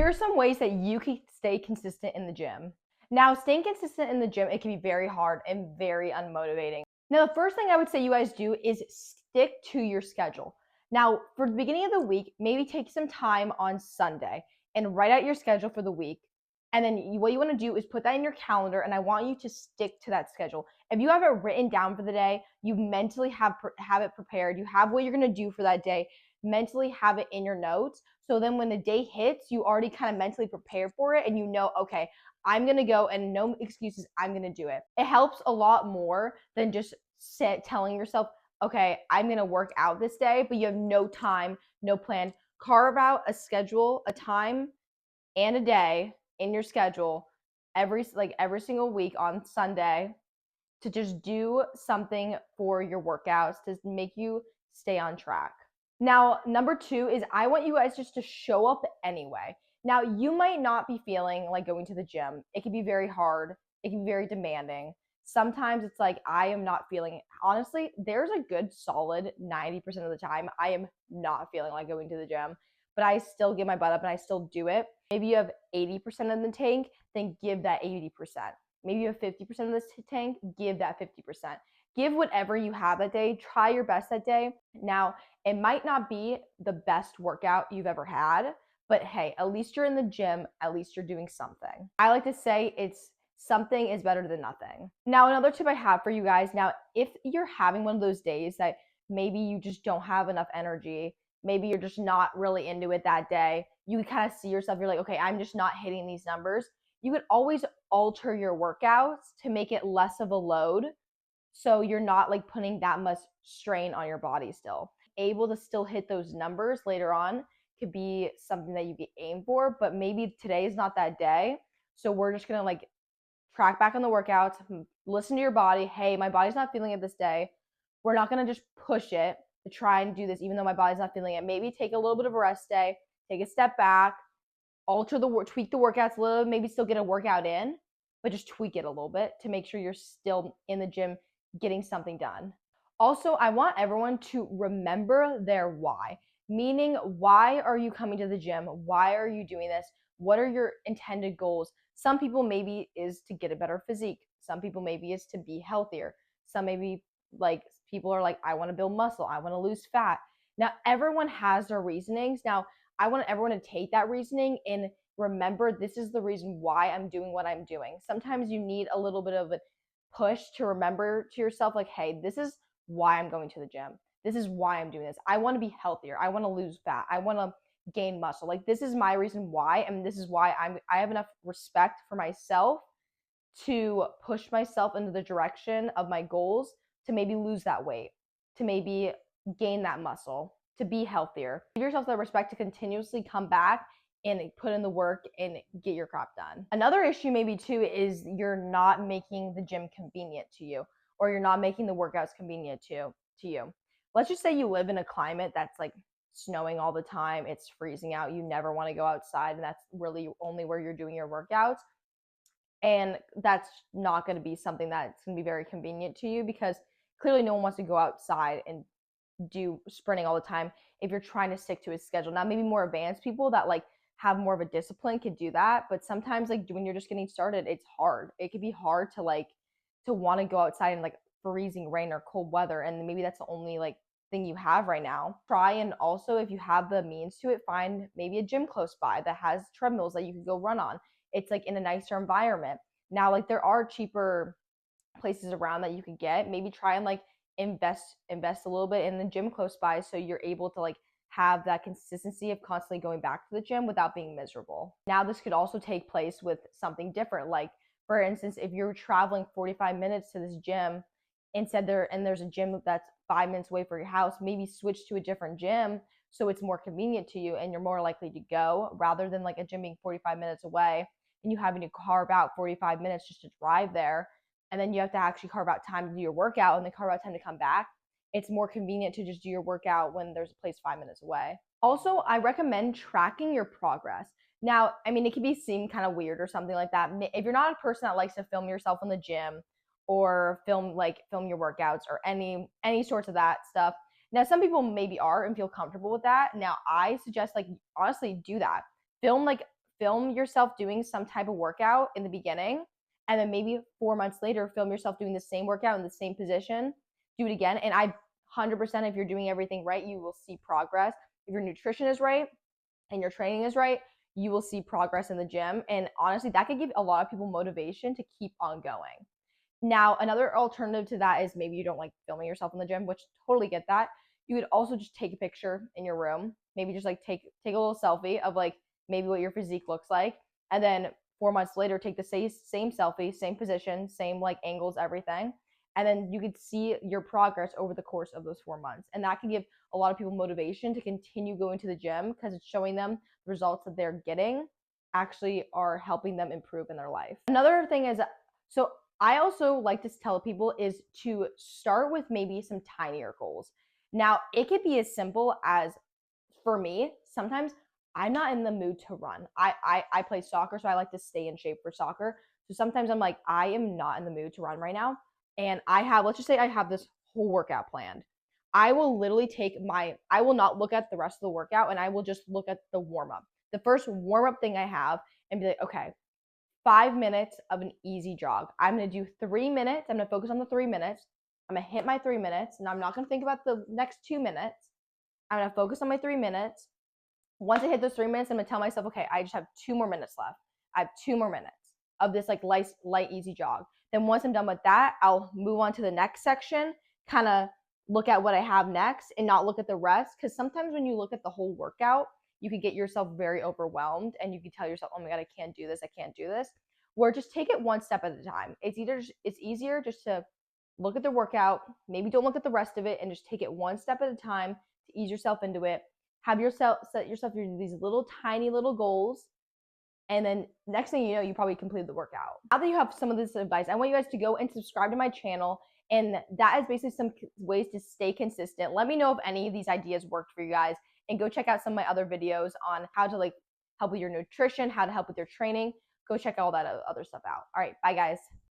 Here are some ways that you can stay consistent in the gym. Now, staying consistent in the gym, it can be very hard and very unmotivating. Now, the first thing I would say you guys do is stick to your schedule. Now, for the beginning of the week, maybe take some time on Sunday and write out your schedule for the week. And then what you want to do is put that in your calendar, and I want you to stick to that schedule. If you have it written down for the day, you mentally have it prepared. You have what you're going to do for that day. Mentally have it in your notes. So then when the day hits, you already kind of mentally prepare for it, and you know, okay, I'm going to go, and no excuses, I'm going to do it. It helps a lot more than just telling yourself, okay, I'm going to work out this day, but you have no time, no plan. Carve out a schedule, a time and a day in your schedule every single week on Sunday to just do something for your workouts to make you stay on track. Now, number 2 is I want you guys just to show up anyway. Now, you might not be feeling like going to the gym. It can be very hard. It can be very demanding. Sometimes it's like I am not feeling it. Honestly, there's a good solid 90% of the time I am not feeling like going to the gym, but I still get my butt up and I still do it. Maybe you have 80% in the tank, then give that 80%. Maybe you have 50% of this tank, give that 50%. Give whatever you have that day. Try your best that day. Now, it might not be the best workout you've ever had, but hey, at least you're in the gym. At least you're doing something. I like to say it's something is better than nothing. Now, another tip I have for you guys. Now, if you're having one of those days that maybe you just don't have enough energy, maybe you're just not really into it that day, you can kind of see yourself, you're like, okay, I'm just not hitting these numbers. You could always alter your workouts to make it less of a load, so you're not like putting that much strain on your body still. Able to still hit those numbers later on could be something that you could aim for, but maybe today is not that day. So we're just gonna like track back on the workouts, listen to your body. Hey, my body's not feeling it this day. We're not gonna just push it to try and do this, even though my body's not feeling it. Maybe take a little bit of a rest day, take a step back, tweak the workouts a little, maybe still get a workout in, but just tweak it a little bit to make sure you're still in the gym getting something done. Also, I want everyone to remember their why, meaning why are you coming to the gym? Why are you doing this? What are your intended goals? Some people maybe is to get a better physique. Some people maybe is to be healthier. Some maybe like people are like, I want to build muscle. I want to lose fat. Now, everyone has their reasonings. Now, I want everyone to take that reasoning and remember this is the reason why I'm doing what I'm doing. Sometimes you need a little bit of a push to remember to yourself, like, hey, this is why I'm going to the gym. This is why I'm doing this. I want to be healthier. I want to lose fat. I want to gain muscle. Like, this is my reason why, and this is why I have enough respect for myself to push myself into the direction of my goals, to maybe lose that weight, to maybe gain that muscle, to be healthier. Give yourself that respect to continuously come back and put in the work and get your crap done. Another issue maybe too is you're not making the gym convenient to you, or you're not making the workouts convenient to you. Let's just say you live in a climate that's like snowing all the time, it's freezing out, you never want to go outside, and that's really only where you're doing your workouts. And that's not going to be something that's going to be very convenient to you, because clearly no one wants to go outside and do sprinting all the time if you're trying to stick to a schedule. Now, maybe more advanced people that like have more of a discipline could do that, but sometimes like when you're just getting started, it's hard. It could be hard to like to want to go outside in like freezing rain or cold weather, and maybe that's the only like thing you have right now. Try, and also if you have the means to it, find maybe a gym close by that has treadmills that you can go run on. It's like in a nicer environment. Now, like there are cheaper places around that you could get. Maybe try and like invest a little bit in the gym close by, so you're able to like have that consistency of constantly going back to the gym without being miserable. Now, this could also take place with something different. Like, for instance, if you're traveling 45 minutes to this gym, instead there's a gym that's 5 minutes away from your house, maybe switch to a different gym so it's more convenient to you and you're more likely to go, rather than like a gym being 45 minutes away and you having to carve out 45 minutes just to drive there, and then you have to actually carve out time to do your workout and then carve out time to come back. It's more convenient to just do your workout when there's a place 5 minutes away. Also, I recommend tracking your progress. Now, I mean, it can be seen kind of weird or something like that. If you're not a person that likes to film yourself in the gym or film your workouts or any sorts of that stuff. Now, some people maybe are and feel comfortable with that. Now, I suggest like honestly do that. Film film yourself doing some type of workout in the beginning, and then maybe 4 months later, film yourself doing the same workout in the same position, do it again. And 100%, if you're doing everything right, you will see progress. If your nutrition is right and your training is right, you will see progress in the gym. And honestly, that could give a lot of people motivation to keep on going. Now, another alternative to that is maybe you don't like filming yourself in the gym, which totally get that. You would also just take a picture in your room, maybe just like take a little selfie of like maybe what your physique looks like, and then 4 months later take the same selfie, same position, same like angles, everything, and then you could see your progress over the course of those 4 months, and that can give a lot of people motivation to continue going to the gym because it's showing them the results that they're getting actually are helping them improve in their life. Another thing is, so I also like to tell people is to start with maybe some tinier goals. Now, it could be as simple as, for me, sometimes I'm not in the mood to run. I play soccer, so I like to stay in shape for soccer. So sometimes I'm like, I am not in the mood to run right now. And let's just say I have this whole workout planned. I will literally I will not look at the rest of the workout, and I will just look at the warm up. The first warm up thing I have, and be like, okay, 5 minutes of an easy jog. I'm gonna do 3 minutes. I'm gonna focus on the 3 minutes. I'm gonna hit my 3 minutes, and I'm not gonna think about the next 2 minutes. I'm gonna focus on my 3 minutes. Once I hit those 3 minutes, I'm gonna tell myself, okay, I just have 2 more minutes left. I have 2 more minutes of this like light, easy jog. Then once I'm done with that, I'll move on to the next section, kind of look at what I have next and not look at the rest. Because sometimes when you look at the whole workout, you can get yourself very overwhelmed and you can tell yourself, oh my God, I can't do this. I can't do this. Where just take it one step at a time. It's easier just to look at the workout, maybe don't look at the rest of it, and just take it one step at a time to ease yourself into it. Have yourself set yourself these little tiny little goals, and then next thing you know, you probably completed the workout. Now that you have some of this advice, I want you guys to go and subscribe to my channel, and that is basically some ways to stay consistent. Let me know if any of these ideas worked for you guys, and go check out some of my other videos on how to like help with your nutrition, how to help with your training. Go check all that other stuff out. All right, bye guys.